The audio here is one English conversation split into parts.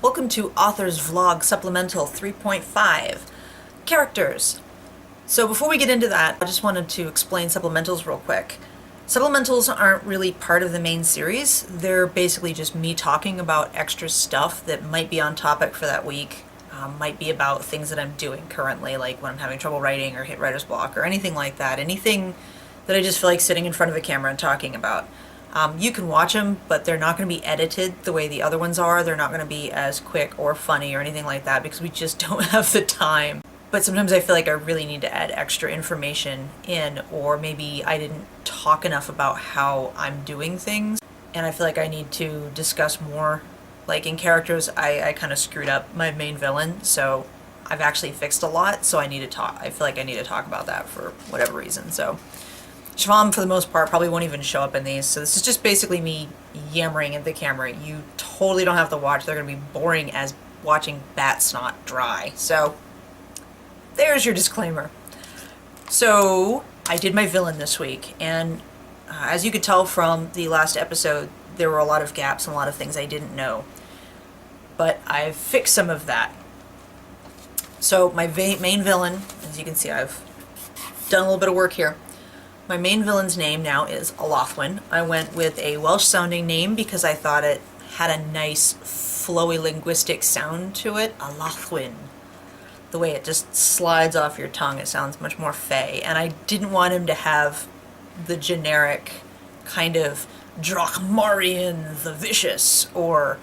Welcome to Author's Vlog Supplemental 3.5. Characters. So before we get into that, I just wanted to explain supplementals real quick. Supplementals aren't really part of the main series. They're basically just me talking about extra stuff that might be on topic for that week. Might be about things that I'm doing currently, like when I'm having trouble writing or hit writer's block or anything like that. Anything that I just feel like sitting in front of a camera and talking about. You can watch them, but they're not going to be edited the way the other ones are. They're not going to be as quick or funny or anything like that because we just don't have the time. But sometimes I feel like I really need to add extra information in, or maybe I didn't talk enough about how I'm doing things, and I feel like I need to discuss more. Like in characters, I kind of screwed up my main villain, so I've actually fixed a lot, so I feel like I need to talk about that for whatever reason. So Shvam, for the most part, probably won't even show up in these, so this is just basically me yammering at the camera. You totally don't have to watch. They're going to be boring as watching bat snot dry. So there's your disclaimer. So I did my villain this week, and as you could tell from the last episode, there were a lot of gaps and a lot of things I didn't know. But I've fixed some of that. So my main villain, as you can see, I've done a little bit of work here. My main villain's name now is Alothwin. I went with a Welsh-sounding name because I thought it had a nice, flowy linguistic sound to it. Alothwin. The way it just slides off your tongue, it sounds much more fey. And I didn't want him to have the generic kind of Drachmarian the Vicious or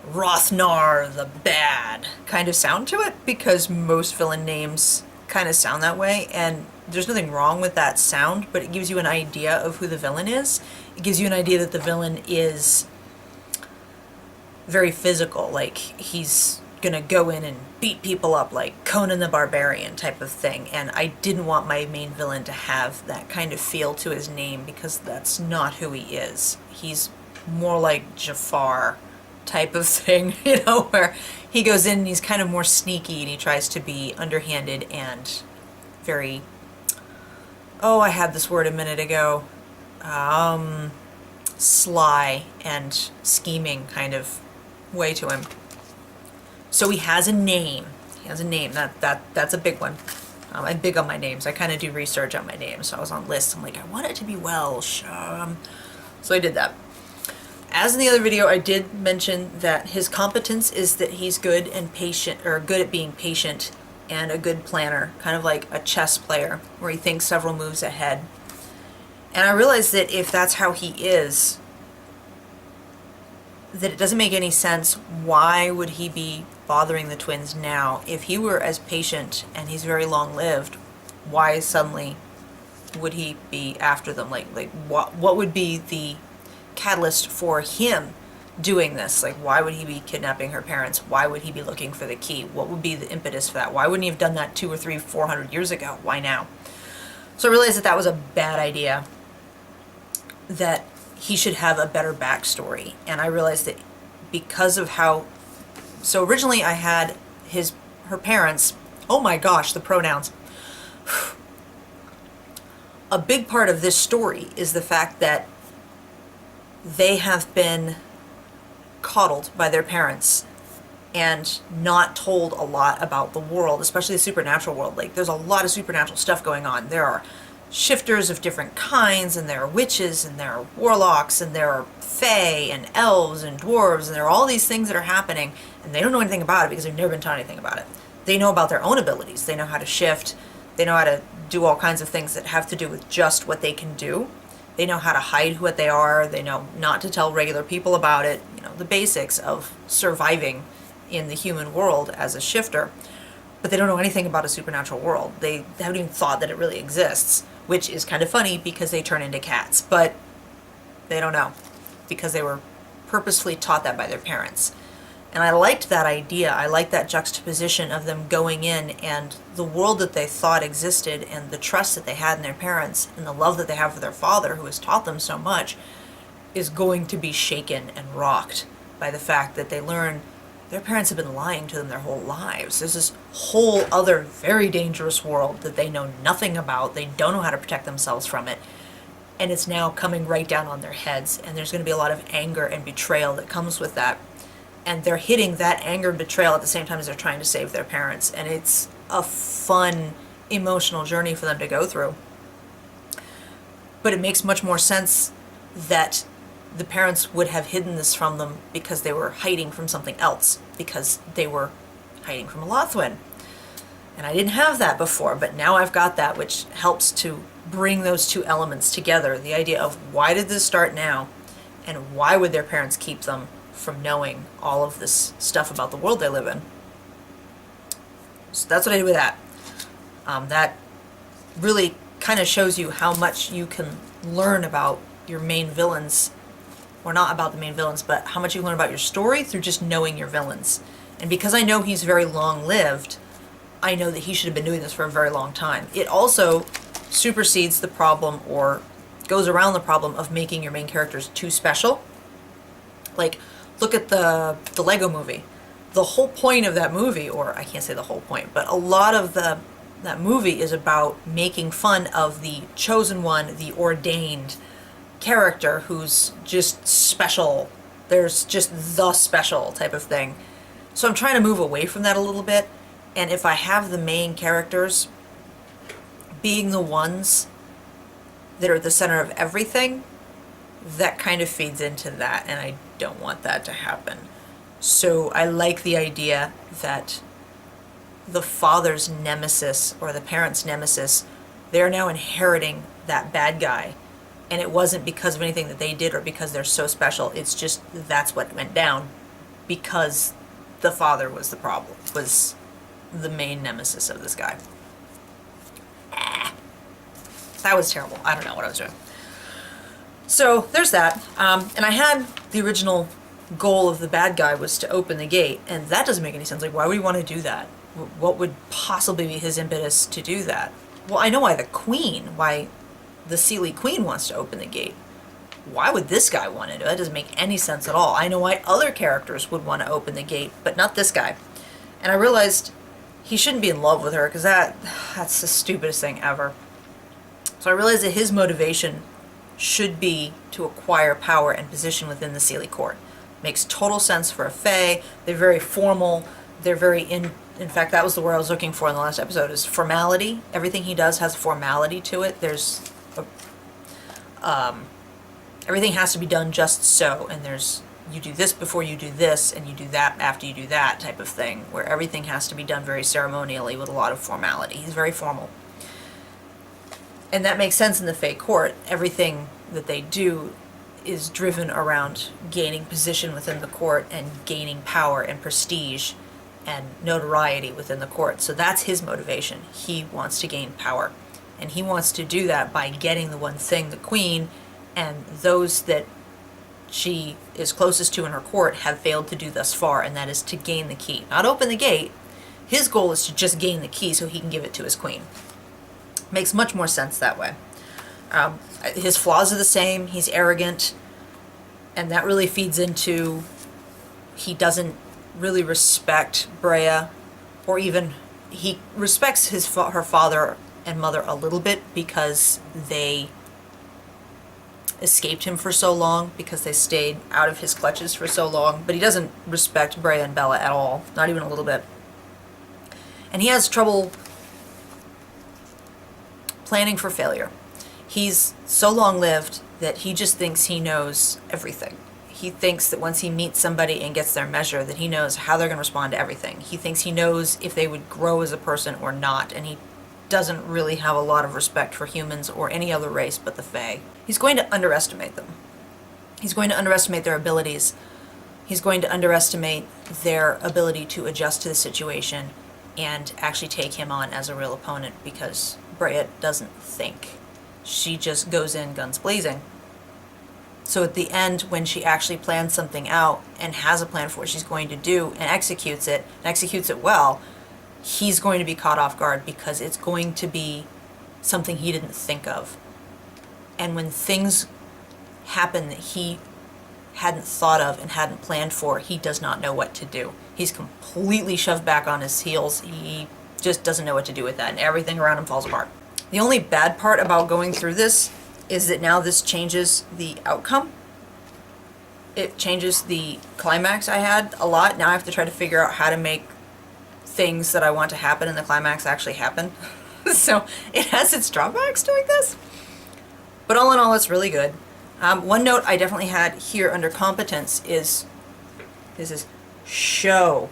Rothnar the Bad kind of sound to it, because most villain names kind of sound that way, and there's nothing wrong with that sound, but it gives you an idea of who the villain is. It gives you an idea that the villain is very physical, like he's gonna go in and beat people up like Conan the Barbarian type of thing, and I didn't want my main villain to have that kind of feel to his name because that's not who he is. He's more like Jafar type of thing, you know, where he goes in and he's kind of more sneaky and he tries to be underhanded and very, oh, I had this word a minute ago, sly and scheming kind of way to him. So he has a name. He has a name. That's a big one. I'm big on my names. I kind of do research on my names. So I was on lists. I'm like, I want it to be Welsh. So I did that. As in the other video, I did mention that his competence is that he's good and patient, or good at being patient and a good planner, kind of like a chess player where he thinks several moves ahead. And I realized that if that's how he is, that it doesn't make any sense. Why would he be bothering the twins now? If he were as patient and he's very long-lived, why suddenly would he be after them? Like what would be the catalyst for him doing this? Like, why would he be kidnapping her parents? Why would he be looking for the key? What would be the impetus for that? Why wouldn't he have done that 200 or 300, 400 years ago? Why now? So I realized that was a bad idea, that he should have a better backstory. And I realized that because of how, so originally I had her parents, oh my gosh, the pronouns. A big part of this story is the fact that they have been coddled by their parents and not told a lot about the world, especially the supernatural world. Like, there's a lot of supernatural stuff going on. There are shifters of different kinds, and there are witches, and there are warlocks, and there are fae, and elves, and dwarves, and there are all these things that are happening, and they don't know anything about it because they've never been taught anything about it. They know about their own abilities. They know how to shift. They know how to do all kinds of things that have to do with just what they can do. They know how to hide what they are. They know not to tell regular people about it. You know, the basics of surviving in the human world as a shifter. But they don't know anything about a supernatural world. They haven't even thought that it really exists, which is kind of funny because they turn into cats. But they don't know because they were purposefully taught that by their parents. And I liked that idea. I liked that juxtaposition of them going in, and the world that they thought existed and the trust that they had in their parents and the love that they have for their father, who has taught them so much, is going to be shaken and rocked by the fact that they learn their parents have been lying to them their whole lives. There's this whole other very dangerous world that they know nothing about. They don't know how to protect themselves from it. And it's now coming right down on their heads. And there's going to be a lot of anger and betrayal that comes with that. and they're hitting that anger and betrayal at the same time as they're trying to save their parents. And it's a fun, emotional journey for them to go through. But it makes much more sense that the parents would have hidden this from them because they were hiding from something else, because they were hiding from a Lothwin. And I didn't have that before, but now I've got that, which helps to bring those two elements together. The idea of why did this start now, and why would their parents keep them from knowing all of this stuff about the world they live in. So that's what I did with that. That really kind of shows you how much you can learn about your main villains, or not about the main villains, but how much you learn about your story through just knowing your villains. And because I know he's very long-lived, I know that he should have been doing this for a very long time. It also supersedes the problem, or goes around the problem, of making your main characters too special. Like, look at the Lego movie. The whole point of that movie, or I can't say the whole point, but a lot of that movie is about making fun of the chosen one, the ordained character who's just special. There's just the special type of thing. So I'm trying to move away from that a little bit. And if I have the main characters being the ones that are at the center of everything, that kind of feeds into that, and I don't want that to happen. So I like the idea that the father's nemesis, or the parent's nemesis, they're now inheriting that bad guy. And it wasn't because of anything that they did or because they're so special. It's just that's what went down because the father was the problem, was the main nemesis of this guy. That was terrible. I don't know what I was doing. So there's that. And I had the original goal of the bad guy was to open the gate, and that doesn't make any sense. Like, why would he want to do that? What would possibly be his impetus to do that? Well, I know why why the Seelie Queen wants to open the gate. Why would this guy want to do it? That doesn't make any sense at all. I know why other characters would want to open the gate, but not this guy. And I realized he shouldn't be in love with her, because that's the stupidest thing ever. So I realized that his motivation should be to acquire power and position within the Seelie court. Makes total sense for a Fae. They're very formal. They're very in fact, that was the word I was looking for in the last episode, is formality. Everything he does has formality to it. Everything has to be done just so, and you do this before you do this, and you do that after you do that type of thing, where everything has to be done very ceremonially with a lot of formality. He's very formal. And that makes sense in the Fae court. Everything that they do is driven around gaining position within the court and gaining power and prestige and notoriety within the court. So that's his motivation. He wants to gain power. And he wants to do that by getting the one thing, the queen, and those that she is closest to in her court have failed to do thus far, and that is to gain the key. Not open the gate. His goal is to just gain the key so he can give it to his queen. Makes much more sense that way. His flaws are the same. He's arrogant, and that really feeds into he doesn't really respect Brea, or even he respects her father and mother a little bit because they escaped him for so long, because they stayed out of his clutches for so long, but he doesn't respect Brea and Bella at all, not even a little bit. And he has trouble planning for failure. He's so long-lived that he just thinks he knows everything. He thinks that once he meets somebody and gets their measure, that he knows how they're going to respond to everything. He thinks he knows if they would grow as a person or not, and he doesn't really have a lot of respect for humans or any other race but the Fae. He's going to underestimate them. He's going to underestimate their abilities. He's going to underestimate their ability to adjust to the situation and actually take him on as a real opponent, because Brea doesn't think. She just goes in guns blazing. So at the end, when she actually plans something out and has a plan for what she's going to do and executes it well, he's going to be caught off guard, because it's going to be something he didn't think of. And when things happen that he hadn't thought of and hadn't planned for, he does not know what to do. He's completely shoved back on his heels. He just doesn't know what to do with that, and everything around him falls apart. The only bad part about going through this is that now this changes the outcome. it changes the climax I had a lot. Now I have to try to figure out how to make things that I want to happen in the climax actually happen. So it has its drawbacks doing this. But all in all, it's really good. One note I definitely had here under competence is show.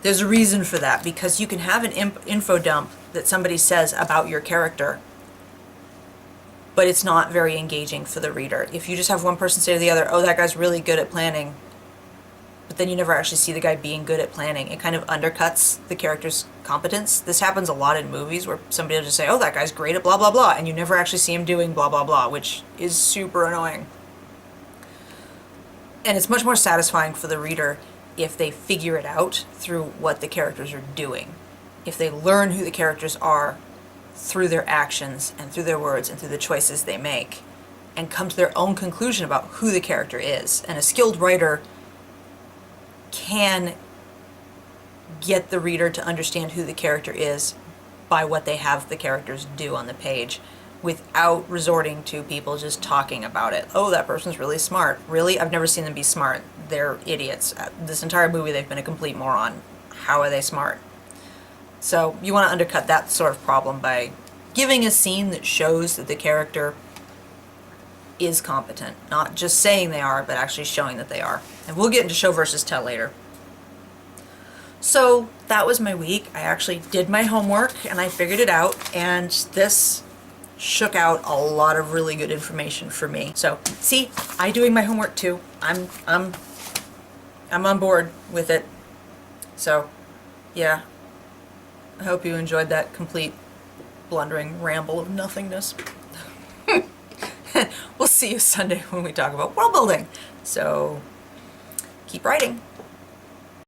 There's a reason for that, because you can have an info dump that somebody says about your character, but it's not very engaging for the reader. If you just have one person say to the other, oh, that guy's really good at planning, but then you never actually see the guy being good at planning, it kind of undercuts the character's competence. This happens a lot in movies where somebody will just say, oh, that guy's great at blah, blah, blah, and you never actually see him doing blah, blah, blah, which is super annoying. And it's much more satisfying for the reader if they figure it out through what the characters are doing. If they learn who the characters are through their actions and through their words and through the choices they make, and come to their own conclusion about who the character is. And a skilled writer can get the reader to understand who the character is by what they have the characters do on the page, without resorting to people just talking about it. Oh, that person's really smart. Really? I've never seen them be smart. They're idiots. This entire movie they've been a complete moron. How are they smart? So you want to undercut that sort of problem by giving a scene that shows that the character is competent. Not just saying they are, but actually showing that they are. And we'll get into show versus tell later. So that was my week. I actually did my homework and I figured it out, and this shook out a lot of really good information for me. So see, I doing my homework too. I'm on board with it. So yeah, I hope you enjoyed that complete blundering ramble of nothingness. We'll see you Sunday when we talk about world building. So keep writing.